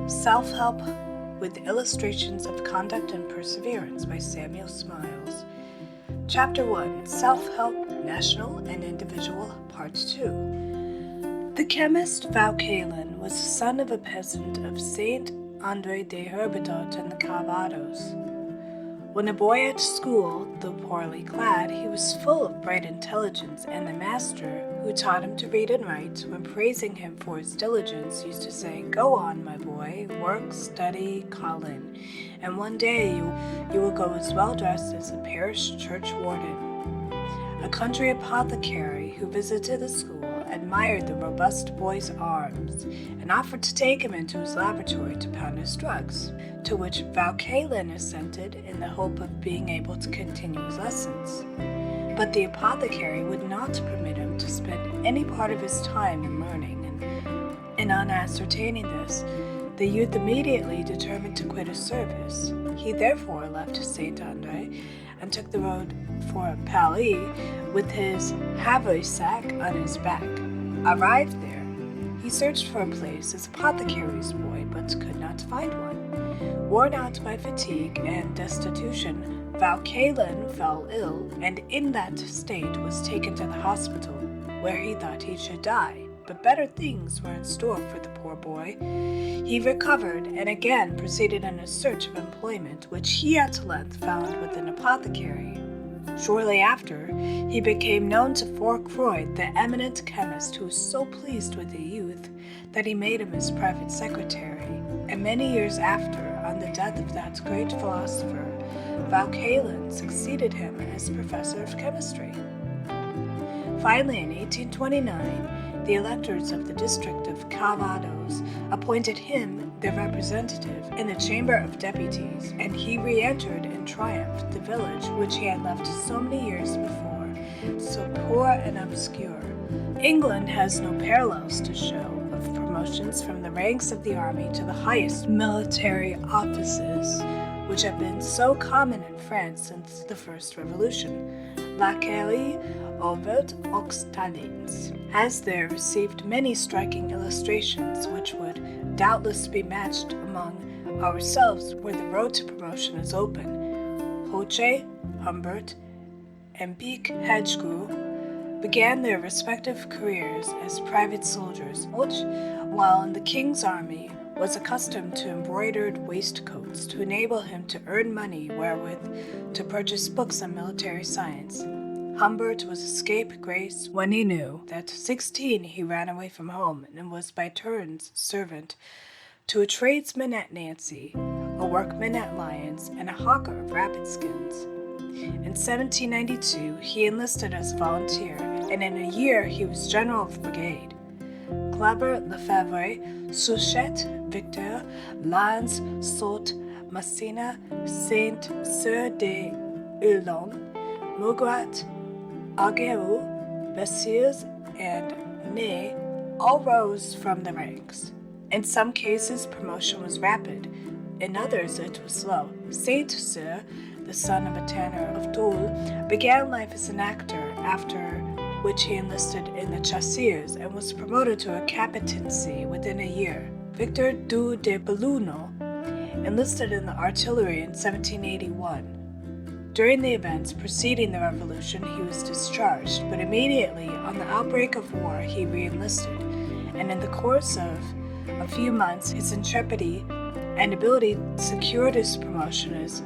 Self-Help with Illustrations of Conduct and Perseverance by Samuel Smiles. Chapter 1, Self-Help, National and Individual, Part 2. The chemist Vauquelin was the son of a peasant of Saint Andre de Herbetot in the Calvados. When a boy at school, though poorly clad, he was full of bright intelligence, and the master, who taught him to read and write, when praising him for his diligence, used to say, "Go on, my boy, work, study, call in, and one day you will go as well dressed as a parish church warden." A country apothecary who visited the school admired the robust boy's arms and offered to take him into his laboratory to pound his drugs, to which Vauquelin assented in the hope of being able to continue his lessons. But the apothecary would not permit him to spend any part of his time in learning, and on ascertaining this, the youth immediately determined to quit his service. He therefore left Saint Andre and took the road for Paris with his haversack on his back. Arrived there, he searched for a place as apothecary's boy, but could not find one. Worn out by fatigue and destitution, Vauquelin fell ill, and in that state was taken to the hospital, where he thought he should die. But better things were in store for the poor boy. He recovered and again proceeded in a search of employment, which he at length found with an apothecary. Shortly after, he became known to Fourcroy, the eminent chemist, who was so pleased with the youth that he made him his private secretary. And many years after, on the death of that great philosopher, Vauquelin succeeded him as professor of chemistry. Finally, in 1829, the electors of the district of Calvados appointed him their representative in the Chamber of Deputies, and he re-entered in triumph the village which he had left so many years before, so poor and obscure. England has no parallels to show of promotions from the ranks of the army to the highest military offices, which have been so common in France since the First Revolution. Laquerie Aubert Oxtalins has there received many striking illustrations which would doubtless be matched among ourselves where the road to promotion is open. Hoche, Humbert, and Beek Hedgegrue began their respective careers as private soldiers. Hoche, while in the king's army, was accustomed to embroidered waistcoats to enable him to earn money wherewith to purchase books on military science. Humbert was a scapegrace when he knew that at 16 he ran away from home and was by turns servant to a tradesman at Nancy, a workman at Lyons, and a hawker of rabbit skins. In 1792 he enlisted as a volunteer, and in a year he was general of brigade. Kleber, Lefebvre, Souchet, Victor, Lyons, Sault, Massena, Saint-Cyr de Ullon, Maugrat, Augereau, Bessiers, and Ney all rose from the ranks. In some cases promotion was rapid, in others it was slow. Saint-Cyr, the son of a tanner of Toul, began life as an actor, after which he enlisted in the chasseurs and was promoted to a captaincy within a year. Victor du de Belluno enlisted in the artillery in 1781. During the events preceding the Revolution, he was discharged, but immediately on the outbreak of war he re-enlisted, and in the course of a few months his intrepidity and ability secured his promotion as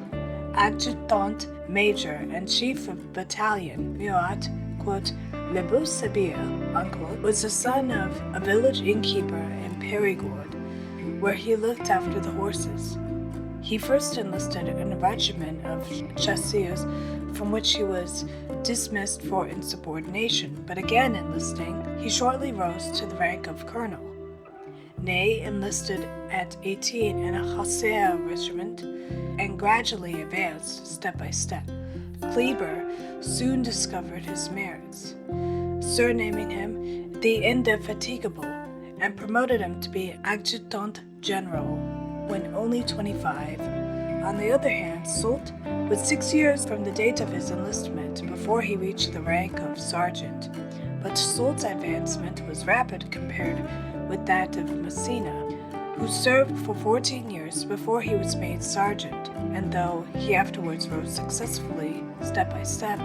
adjutant major and chief of battalion. Murat, quote, Le Beau Sabir, unquote, was the son of a village innkeeper in Périgord, where he looked after the horses. He first enlisted in a regiment of chasseurs, from which he was dismissed for insubordination, but again enlisting, he shortly rose to the rank of colonel. Ney enlisted at 18 in a hussar regiment, and gradually advanced step by step. Kleber soon discovered his merits, surnaming him the Indefatigable, and promoted him to be adjutant general when only 25. On the other hand, Sault was 6 years from the date of his enlistment before he reached the rank of sergeant, but Sault's advancement was rapid compared with that of Massena, who served for 14 years before he was made sergeant, and though he afterwards rose successfully, step by step,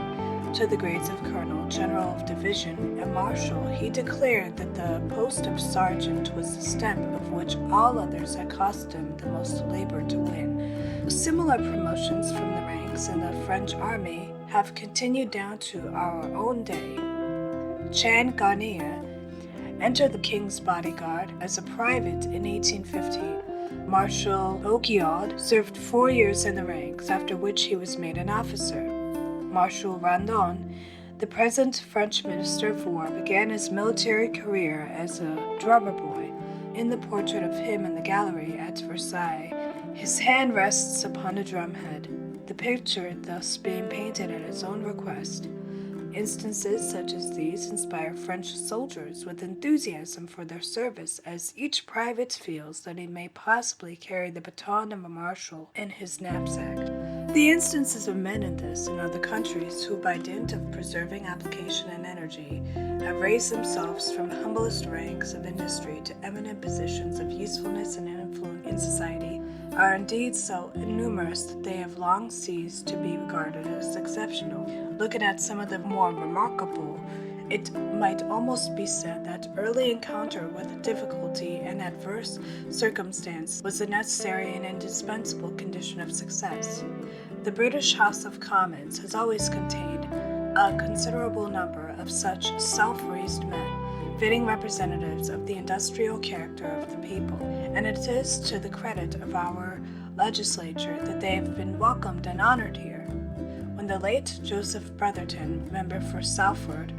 to the grades of colonel, general of division, and marshal, he declared that the post of sergeant was the step of which all others had cost him the most labor to win. Similar promotions from the ranks in the French army have continued down to our own day. Ch.1.2 entered the king's bodyguard as a private in 1850. Marshal Augiard served 4 years in the ranks, after which he was made an officer. Marshal Randon, the present French Minister of War, began his military career as a drummer boy. In the portrait of him in the gallery at Versailles, his hand rests upon a drumhead, the picture thus being painted at his own request. Instances such as these inspire French soldiers with enthusiasm for their service, as each private feels that he may possibly carry the baton of a marshal in his knapsack. The instances of men in this and other countries who, by dint of persevering application and energy, have raised themselves from the humblest ranks of industry to eminent positions of usefulness and influence in society, are indeed so numerous that they have long ceased to be regarded as exceptional. Looking at some of the more remarkable, it might almost be said that early encounter with difficulty and adverse circumstance was a necessary and indispensable condition of success. The British House of Commons has always contained a considerable number of such self-raised men, fitting representatives of the industrial character of the people, and it is to the credit of our legislature that they have been welcomed and honored here. When the late Joseph Brotherton, member for Salford,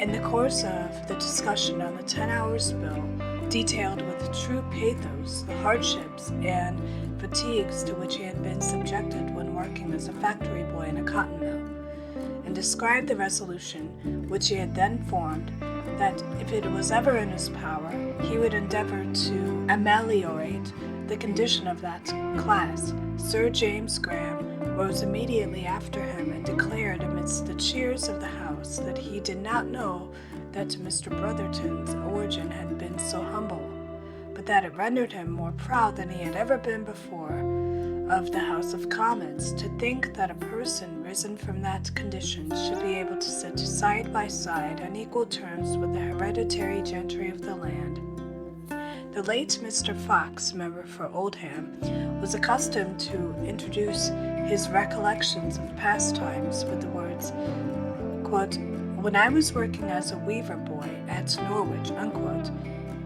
in the course of the discussion on the 10 Hours Bill, detailed with true pathos the hardships and fatigues to which he had been subjected when working as a factory boy in a cotton mill, and described the resolution which he had then formed, that if it was ever in his power, he would endeavor to ameliorate the condition of that class, Sir James Graham rose immediately after him and declared amidst the cheers of the House that he did not know that Mr. Brotherton's origin had been so humble, but that it rendered him more proud than he had ever been before of the House of Commons, to think that a person risen from that condition should be able to sit side by side on equal terms with the hereditary gentry of the land. The late Mr. Fox, member for Oldham, was accustomed to introduce his recollections of past times with the words, quote, "When I was working as a weaver boy at Norwich," unquote,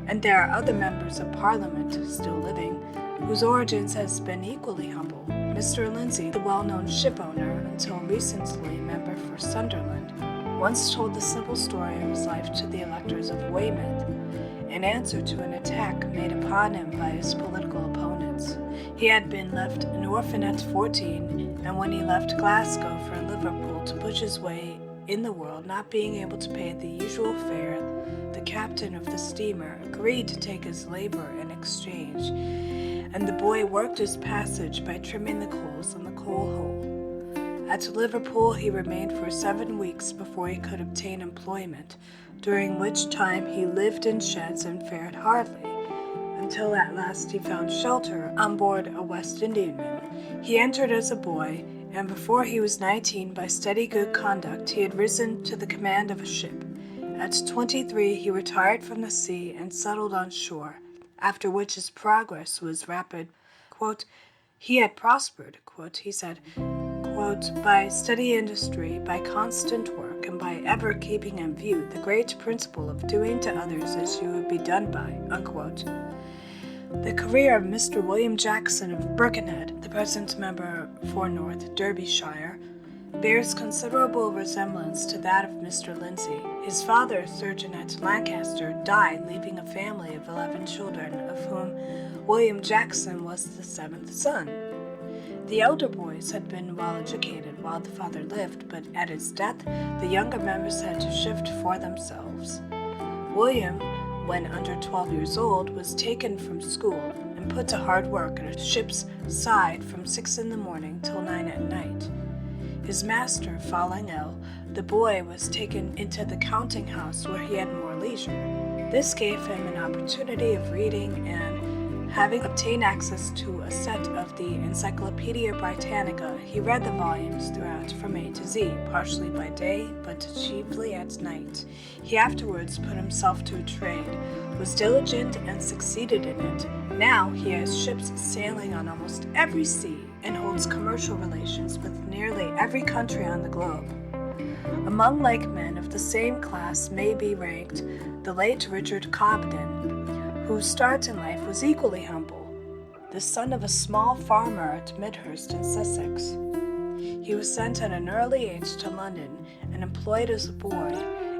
and there are other members of Parliament still living, whose origins has been equally humble. Mr. Lindsay, the well-known shipowner, until recently member for Sunderland, once told the simple story of his life to the electors of Weymouth, in answer to an attack made upon him by his political opponents. He had been left an orphan at 14, and when he left Glasgow for Liverpool to push his way in the world, not being able to pay the usual fare, the captain of the steamer agreed to take his labor in exchange, and the boy worked his passage by trimming the coals on the coal hole. At Liverpool he remained for 7 weeks before he could obtain employment, during which time he lived in sheds and fared hardly, until at last he found shelter on board a West Indiaman. He entered as a boy, and before he was 19, by steady good conduct, he had risen to the command of a ship. At 23 he retired from the sea and settled on shore, after which his progress was rapid. Quote, "He had prospered," quote, he said, quote, "by steady industry, by constant work, and by ever keeping in view the great principle of doing to others as you would be done by," unquote. The career of Mr. William Jackson of Birkenhead, the present member for North Derbyshire, bears considerable resemblance to that of Mr. Lindsay. His father, surgeon at Lancaster, died, leaving a family of 11 children, of whom William Jackson was the 7th son. The elder boys had been well educated while the father lived, but at his death the younger members had to shift for themselves. William, when under 12 years old, was taken from school and put to hard work at a ship's side from 6 in the morning till 9 at night. His master falling ill, the boy was taken into the counting house where he had more leisure. This gave him an opportunity of reading and Having obtained access to a set of the Encyclopedia Britannica, he read the volumes throughout from A to Z, partially by day, but chiefly at night. He afterwards put himself to a trade, was diligent and succeeded in it. Now he has ships sailing on almost every sea and holds commercial relations with nearly every country on the globe. Among like men of the same class may be ranked the late Richard Cobden, whose start in life was equally humble. The son of a small farmer at Midhurst in Sussex, he was sent at an early age to London and employed as a boy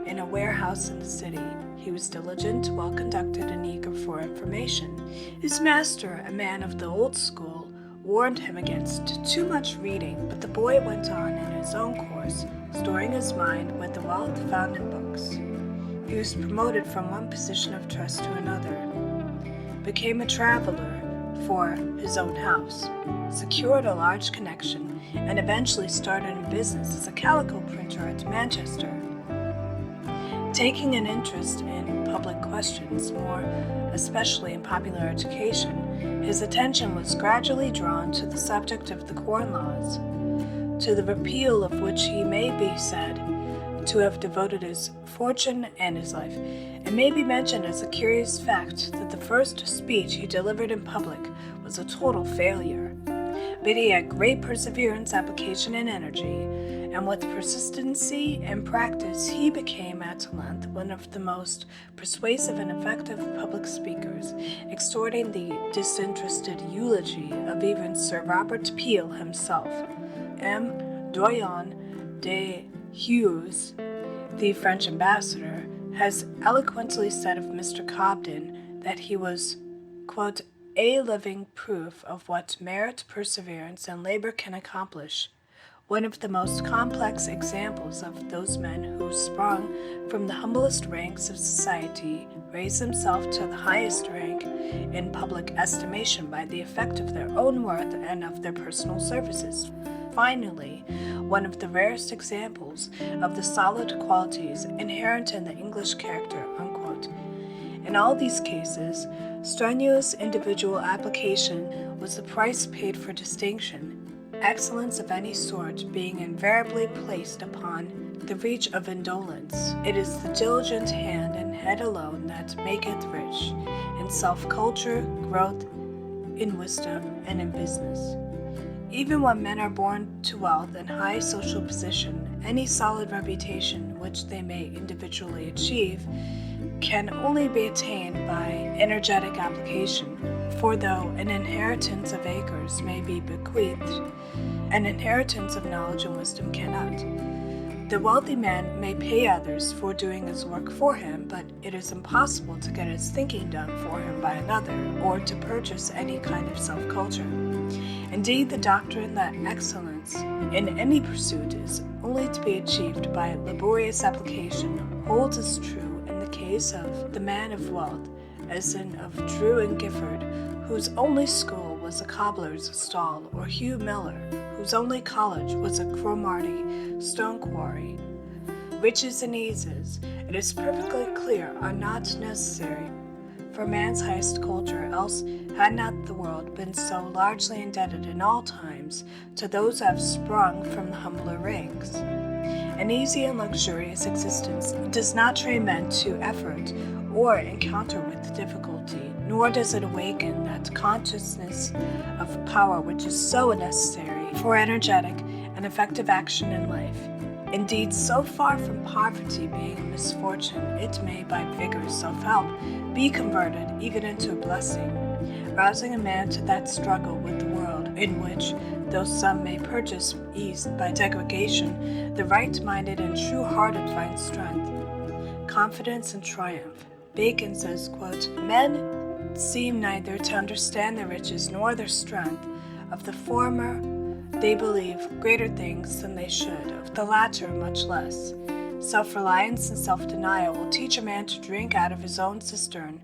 in a warehouse in the city. He was diligent, well-conducted, and eager for information. His master, a man of the old school, warned him against too much reading, but the boy went on in his own course, storing his mind with the wealth found in books. He was promoted from one position of trust to another, became a traveler for his own house, secured a large connection, and eventually started in business as a calico printer at Manchester. Taking an interest in public questions, more especially in popular education, his attention was gradually drawn to the subject of the Corn Laws, to the repeal of which he may be said to have devoted his fortune and his life. It may be mentioned as a curious fact that the first speech he delivered in public was a total failure. But he had great perseverance, application, and energy, and with persistency and practice he became at length one of the most persuasive and effective public speakers, extorting the disinterested eulogy of even Sir Robert Peel himself. M. Doyen de Hughes, the French ambassador, has eloquently said of Mr. Cobden that he was, quote, a living proof of what merit, perseverance, and labor can accomplish, one of the most complex examples of those men who, sprung from the humblest ranks of society, raise themselves to the highest rank in public estimation by the effect of their own worth and of their personal services. Finally, one of the rarest examples of the solid qualities inherent in the English character, unquote. In all these cases, strenuous individual application was the price paid for distinction, excellence of any sort being invariably placed upon the reach of indolence. It is the diligent hand and head alone that maketh rich, in self-culture, growth, in wisdom, and in business. Even when men are born to wealth and high social position, any solid reputation which they may individually achieve can only be attained by energetic application. For though an inheritance of acres may be bequeathed, an inheritance of knowledge and wisdom cannot. The wealthy man may pay others for doing his work for him, but it is impossible to get his thinking done for him by another, or to purchase any kind of self-culture. Indeed, the doctrine that excellence in any pursuit is only to be achieved by laborious application holds as true in the case of the man of wealth as in of Drew and Gifford, whose only school was a cobbler's stall, or Hugh Miller, whose only college was a Cromarty stone quarry. Riches and eases, it is perfectly clear, are not necessary for man's highest culture, else had not the world been so largely indebted in all times to those who have sprung from the humbler ranks. An easy and luxurious existence does not train men to effort or encounter with difficulty, nor does it awaken that consciousness of power which is so necessary for energetic and effective action in life. Indeed, so far from poverty being a misfortune, it may, by vigorous self-help, be converted even into a blessing, rousing a man to that struggle with the world in which, though some may purchase ease by degradation, the right-minded and true-hearted find strength, confidence, and triumph. Bacon says, quote, men seem neither to understand their riches nor their strength. Of the former they believe greater things than they should, of the latter much less. Self-reliance and self-denial will teach a man to drink out of his own cistern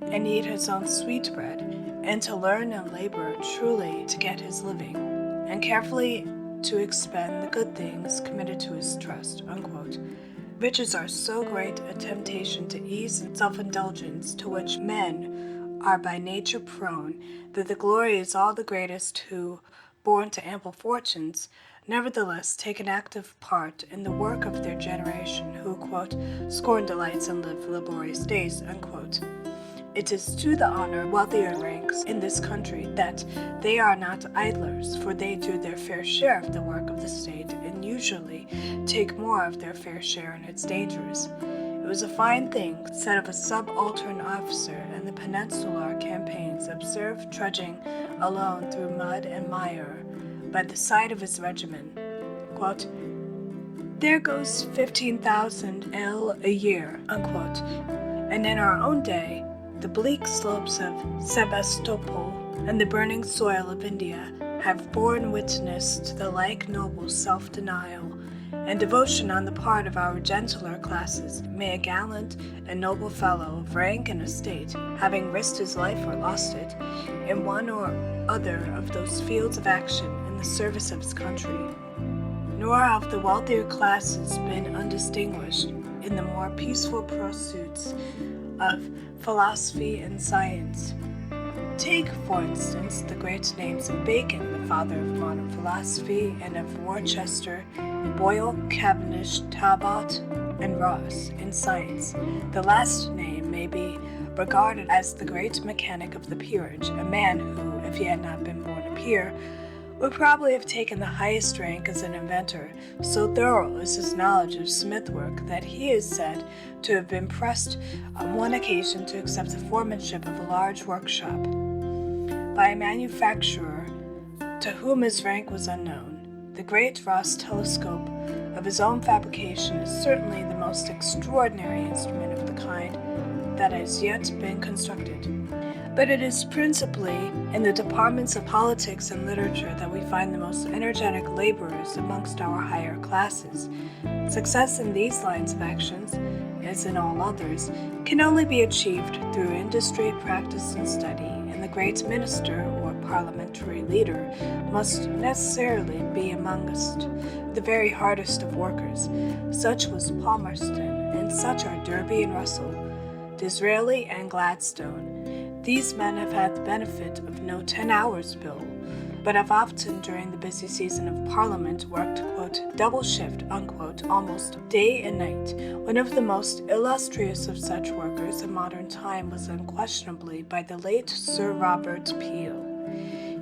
and eat his own sweetbread, and to learn and labor truly to get his living, and carefully to expend the good things committed to his trust, unquote. Riches are so great a temptation to ease and self-indulgence, to which men are by nature prone, that the glory is all the greatest who, born to ample fortunes, nevertheless take an active part in the work of their generation, who, quote, scorn delights and live laborious days, unquote. It is to the honor of wealthier ranks in this country that they are not idlers, for they do their fair share of the work of the state and usually take more of their fair share in its dangers. It was a fine thing said of a subaltern officer in the Peninsular campaigns, observed trudging alone through mud and mire by the side of his regiment, quote, "There goes 15,000 L a year," unquote. And in our own day, the bleak slopes of Sebastopol and the burning soil of India have borne witness to the like noble self-denial and devotion on the part of our gentler classes. May a gallant and noble fellow of rank and estate, having risked his life or lost it, in one or other of those fields of action in the service of his country. Nor have the wealthier classes been undistinguished in the more peaceful pursuits of philosophy and science. Take, for instance, the great names of Bacon, the father of modern philosophy, and of Worcester, Boyle, Cavendish, Talbot, and Ross in science. The last name may be regarded as the great mechanic of the peerage, a man who, if he had not been born a peer, would probably have taken the highest rank as an inventor. So thorough is his knowledge of smith-work that he is said to have been pressed on one occasion to accept the foremanship of a large workshop by a manufacturer to whom his rank was unknown. The great Ross telescope of his own fabrication is certainly the most extraordinary instrument of the kind that has yet been constructed. But it is principally in the departments of politics and literature that we find the most energetic laborers amongst our higher classes. Success in these lines of actions, as in all others, can only be achieved through industry, practice, and study, and the great minister or parliamentary leader must necessarily be amongst the very hardest of workers. Such was Palmerston, and such are Derby and Russell, Disraeli and Gladstone. These men have had the benefit of no 10-hours bill, but have often during the busy season of Parliament worked, quote, double shift, unquote, almost day and night. One of the most illustrious of such workers in modern time was unquestionably by the late Sir Robert Peel.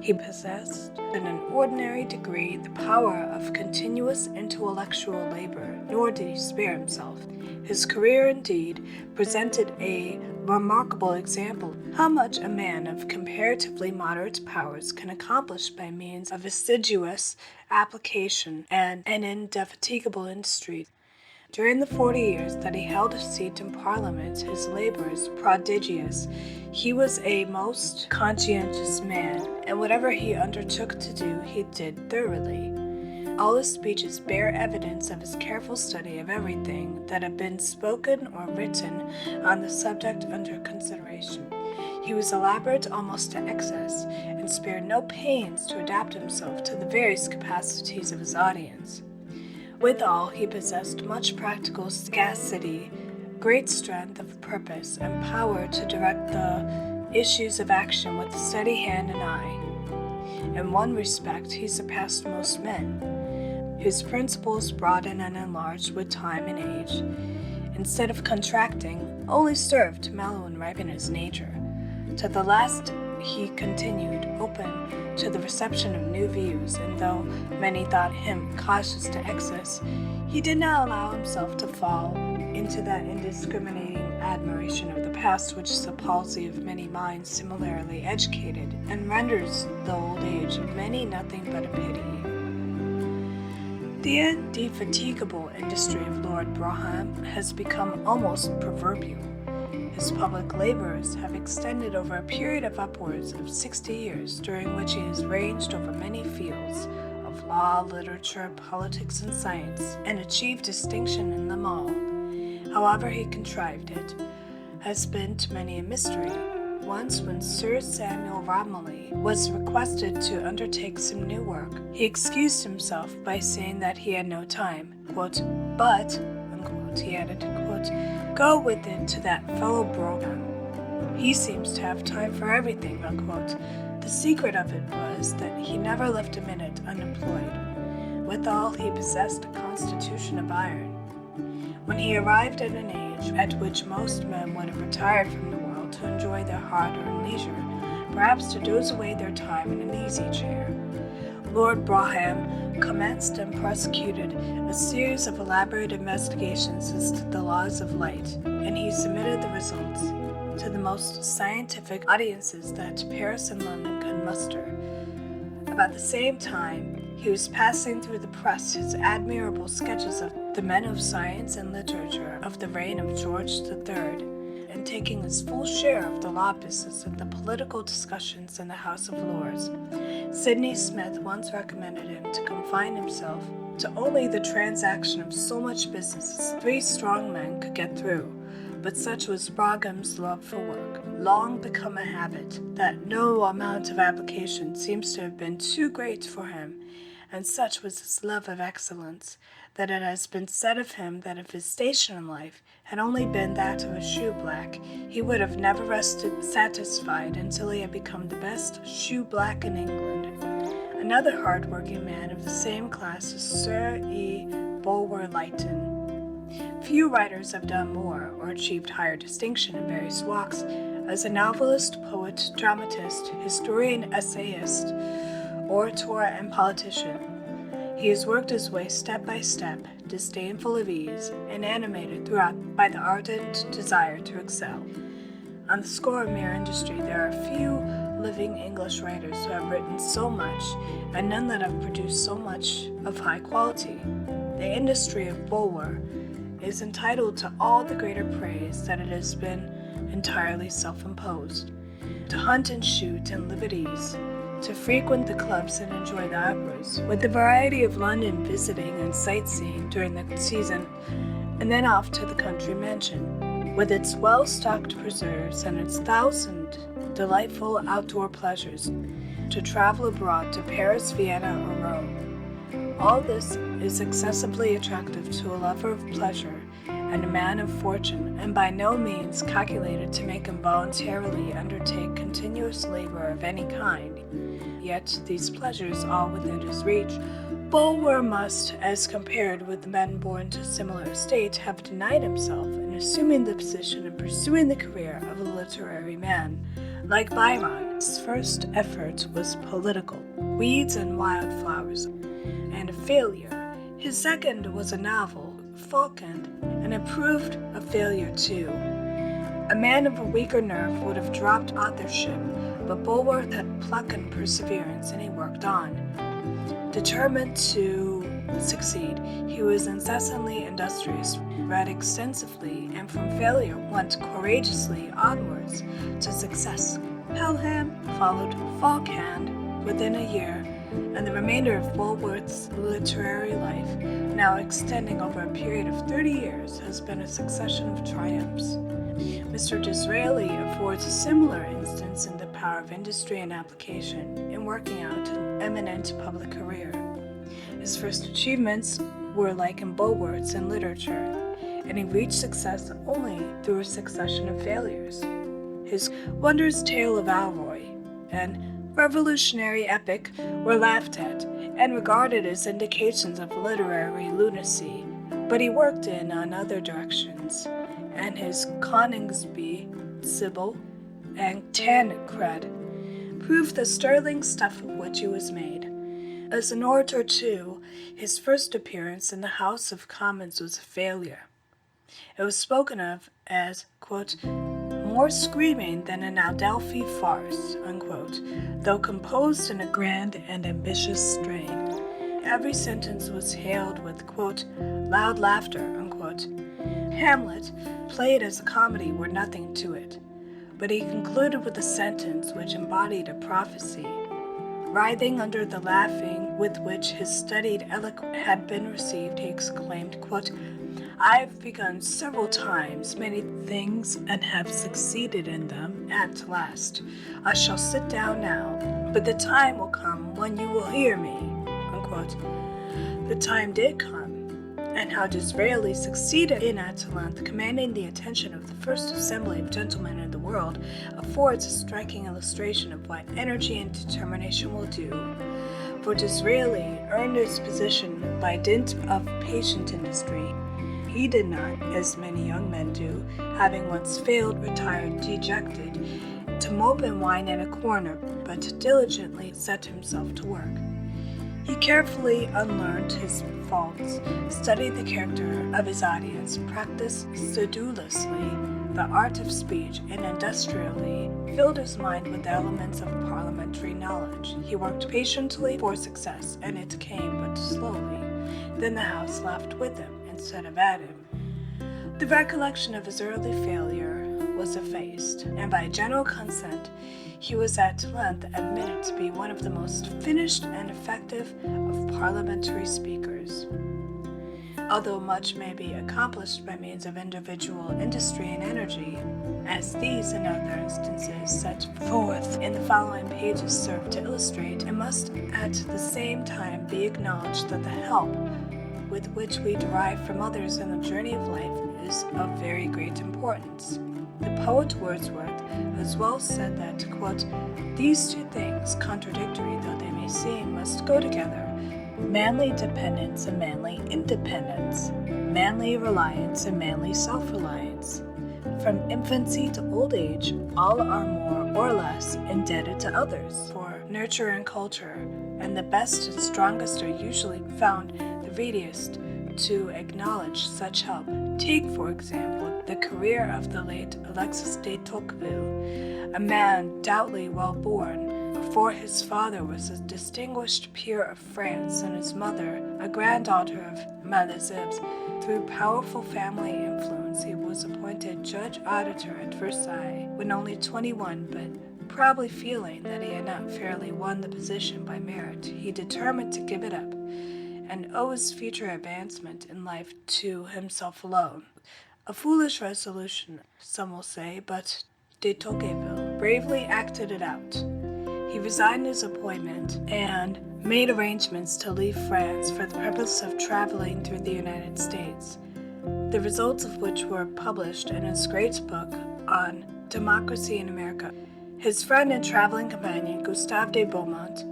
He possessed in an ordinary degree the power of continuous intellectual labor, nor did he spare himself. His career, indeed, presented a remarkable example how much a man of comparatively moderate powers can accomplish by means of assiduous application and an indefatigable industry. During the 40 years that he held a seat in Parliament, his labors prodigious. He was a most conscientious man, and whatever he undertook to do, he did thoroughly. All his speeches bear evidence of his careful study of everything that had been spoken or written on the subject under consideration. He was elaborate almost to excess, and spared no pains to adapt himself to the various capacities of his audience. Withal, he possessed much practical sagacity, great strength of purpose, and power to direct the issues of action with a steady hand and eye. In one respect, he surpassed most men. His principles broadened and enlarged with time and age. Instead of contracting, only served to mellow and ripen his nature. To the last, he continued open to the reception of new views, and though many thought him cautious to excess, he did not allow himself to fall into that indiscriminating admiration of the past which is the palsy of many minds similarly educated, and renders the old age of many nothing but a pity. The indefatigable industry of Lord Brougham has become almost proverbial. His public labors have extended over a period of upwards of 60 years, during which he has ranged over many fields of law, literature, politics, and science, and achieved distinction in them all. However he contrived it has been to many a mystery. Once, when Sir Samuel Romilly was requested to undertake some new work, he excused himself by saying that he had no time, quote, but, unquote, he added, quote, go with it to that fellow Brougham. He seems to have time for everything, unquote. The secret of it was that he never left a minute unemployed. Withal, he possessed a constitution of iron. When he arrived at an age at which most men would have retired from the world to enjoy their hard-earned leisure, perhaps to doze away their time in an easy chair, Lord Brougham commenced and prosecuted a series of elaborate investigations as to the laws of light, and he submitted the results to the most scientific audiences that Paris and London could muster. About the same time, he was passing through the press his admirable sketches of the men of science and literature of the reign of George III, and taking his full share of the law business and the political discussions in the House of Lords. Sidney Smith once recommended him to confine himself to only the transaction of so much business as 3 strong men could get through, but such was Brougham's love for work, long become a habit, that no amount of application seems to have been too great for him, and such was his love of excellence, that it has been said of him that if his station in life had only been that of a shoeblack, he would have never rested satisfied until he had become the best shoeblack in England. Another hard-working man of the same class is Sir E. Bulwer Lytton. Few writers have done more or achieved higher distinction in various walks as a novelist, poet, dramatist, historian, essayist, orator, and politician. He has worked his way step by step, disdainful of ease, and animated throughout by the ardent desire to excel. On the score of mere industry, there are few living English writers who have written so much, and none that have produced so much of high quality. The industry of Bulwer is entitled to all the greater praise that it has been entirely self-imposed. To hunt and shoot and live at ease, to frequent the clubs and enjoy the operas, with the variety of London visiting and sightseeing during the season, and then off to the country mansion, with its well-stocked preserves and its 1,000 delightful outdoor pleasures, to travel abroad to Paris, Vienna, or Rome. All this is excessively attractive to a lover of pleasure and a man of fortune, and by no means calculated to make him voluntarily undertake continuous labor of any kind. Yet these pleasures all within his reach, Bulwer must, as compared with men born to a similar estate, have denied himself in assuming the position and pursuing the career of a literary man. Like Byron, his first effort was political, weeds and wildflowers, and a failure. His second was a novel, Falkland, and it proved a failure too. A man of a weaker nerve would have dropped authorship, but Bulwer had pluck and perseverance, and he worked on. Determined to succeed, he was incessantly industrious, read extensively, and from failure went courageously onwards to success. Pelham followed Falkland within a year, and the remainder of Bulwer's literary life, now extending over a period of 30 years, has been a succession of triumphs. Mr. Disraeli affords a similar instance in the power of industry and application in working out an eminent public career. His first achievements were like in Bulwer's in literature, and he reached success only through a succession of failures. His Wondrous Tale of Alroy and revolutionary epic were laughed at and regarded as indications of literary lunacy, but he worked in on other directions, and his Coningsby, Sybil, and Tancred proved the sterling stuff of which he was made. As an orator, too, his first appearance in the House of Commons was a failure. It was spoken of as, quote, more screaming than an Adelphi farce, unquote, though composed in a grand and ambitious strain. Every sentence was hailed with, quote, loud laughter, unquote. Hamlet, played as a comedy, were nothing to it, but he concluded with a sentence which embodied a prophecy. Writhing under the laughing with which his studied eloquence had been received, he exclaimed, quote, I have begun several times many things and have succeeded in them at last. I shall sit down now, but the time will come when you will hear me, unquote. The time did come, and how Disraeli succeeded in at length commanding the attention of the first assembly of gentlemen in the world affords a striking illustration of what energy and determination will do. For Disraeli earned his position by dint of patient industry. He did not, as many young men do, having once failed, retired dejected, to mope and whine in a corner, but diligently set himself to work. He carefully unlearned his faults, studied the character of his audience, practiced sedulously the art of speech, and industrially filled his mind with the elements of parliamentary knowledge. He worked patiently for success, and it came but slowly. Then the House laughed with him instead of at him. The recollection of his early failure was effaced, and by general consent he was at length admitted to be one of the most finished and effective of parliamentary speakers. Although much may be accomplished by means of individual industry and energy, as these and other instances set forth in the following pages serve to illustrate, it must at the same time be acknowledged that the help with which we derive from others in the journey of life is of very great importance. The poet Wordsworth has well said that, quote, "These two things, contradictory though they may seem, must go together: manly dependence and manly independence, manly reliance and manly self-reliance. From infancy to old age, all are more or less indebted to others for nurture and culture, and the best and strongest are usually found the readiest to acknowledge such help. Take, for example, the career of the late Alexis de Tocqueville, a man doubly well born, for his father was a distinguished peer of France and his mother a granddaughter of Malesherbes. Through powerful family influence, he was appointed judge auditor at Versailles when only 21, but probably feeling that he had not fairly won the position by merit, he determined to give it up and owe his future advancement in life to himself alone. A foolish resolution, some will say, but de Tocqueville bravely acted it out. He resigned his appointment and made arrangements to leave France for the purpose of traveling through the United States, the results of which were published in his great book on Democracy in America. His friend and traveling companion, Gustave de Beaumont,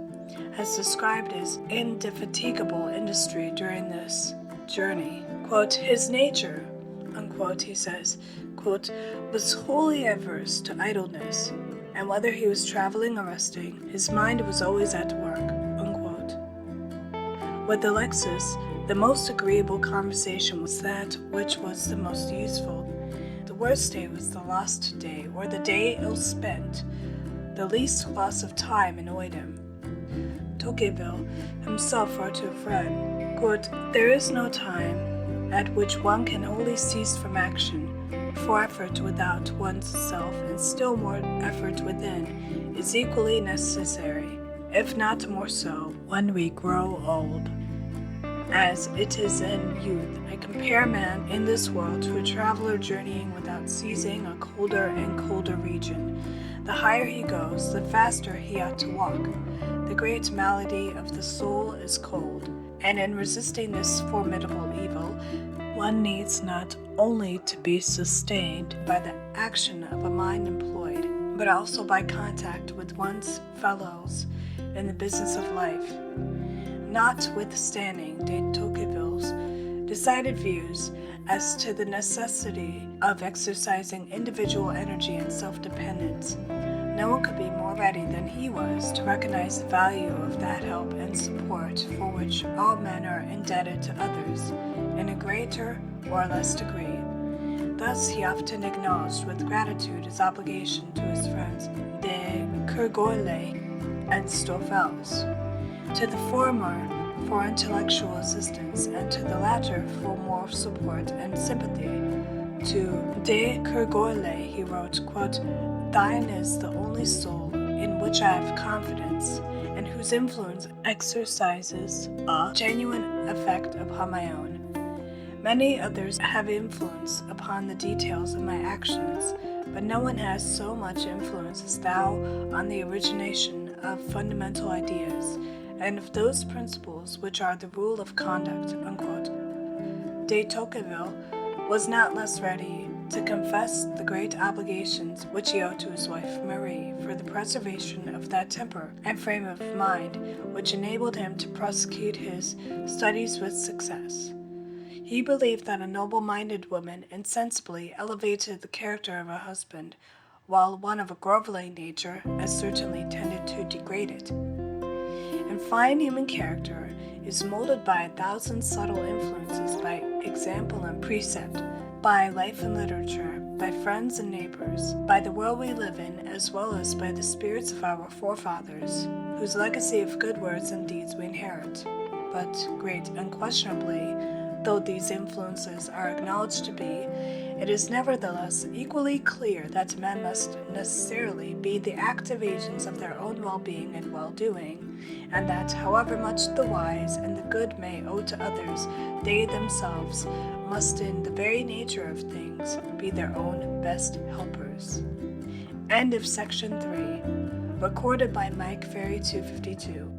has described his indefatigable industry during this journey. Quote, "His nature," unquote, he says, quote, "was wholly averse to idleness, and whether he was traveling or resting, his mind was always at work," unquote. With Alexis, the most agreeable conversation was that which was the most useful. The worst day was the lost day, or the day ill spent. The least loss of time annoyed him. Tocqueville himself wrote to a friend, quote, "There is no time at which one can wholly cease from action, for effort without one's self, and still more effort within, is equally necessary, if not more so, when we grow old. As it is in youth, I compare man in this world to a traveler journeying without seizing a colder and colder region. The higher he goes, the faster he ought to walk. The great malady of the soul is cold, and in resisting this formidable evil, one needs not only to be sustained by the action of a mind employed, but also by contact with one's fellows in the business of life." Notwithstanding de Tocqueville's decided views as to the necessity of exercising individual energy and self-dependence, no one could be more ready than he was to recognize the value of that help and support for which all men are indebted to others in a greater or less degree. Thus he often acknowledged with gratitude his obligation to his friends de Kergolay and Stoffels, to the former for intellectual assistance and to the latter for moral support and sympathy. To de Kergolay he wrote, quote, "Thine is the only soul in which I have confidence, and whose influence exercises a genuine effect upon my own. Many others have influence upon the details of my actions, but no one has so much influence as thou on the origination of fundamental ideas, and of those principles which are the rule of conduct," unquote. de Tocqueville was not less ready to confess the great obligations which he owed to his wife Marie for the preservation of that temper and frame of mind which enabled him to prosecute his studies with success. He believed that a noble-minded woman insensibly elevated the character of a husband, while one of a groveling nature as certainly tended to degrade it. And fine human character is molded by 1,000 subtle influences, by example and precept, by life and literature, by friends and neighbors, by the world we live in, as well as by the spirits of our forefathers, whose legacy of good words and deeds we inherit. But great unquestionably, though these influences are acknowledged to be, it is nevertheless equally clear that men must necessarily be the active agents of their own well-being and well-doing, and that however much the wise and the good may owe to others, they themselves must in the very nature of things be their own best helpers. End of section 3, recorded by Mike Ferry 252.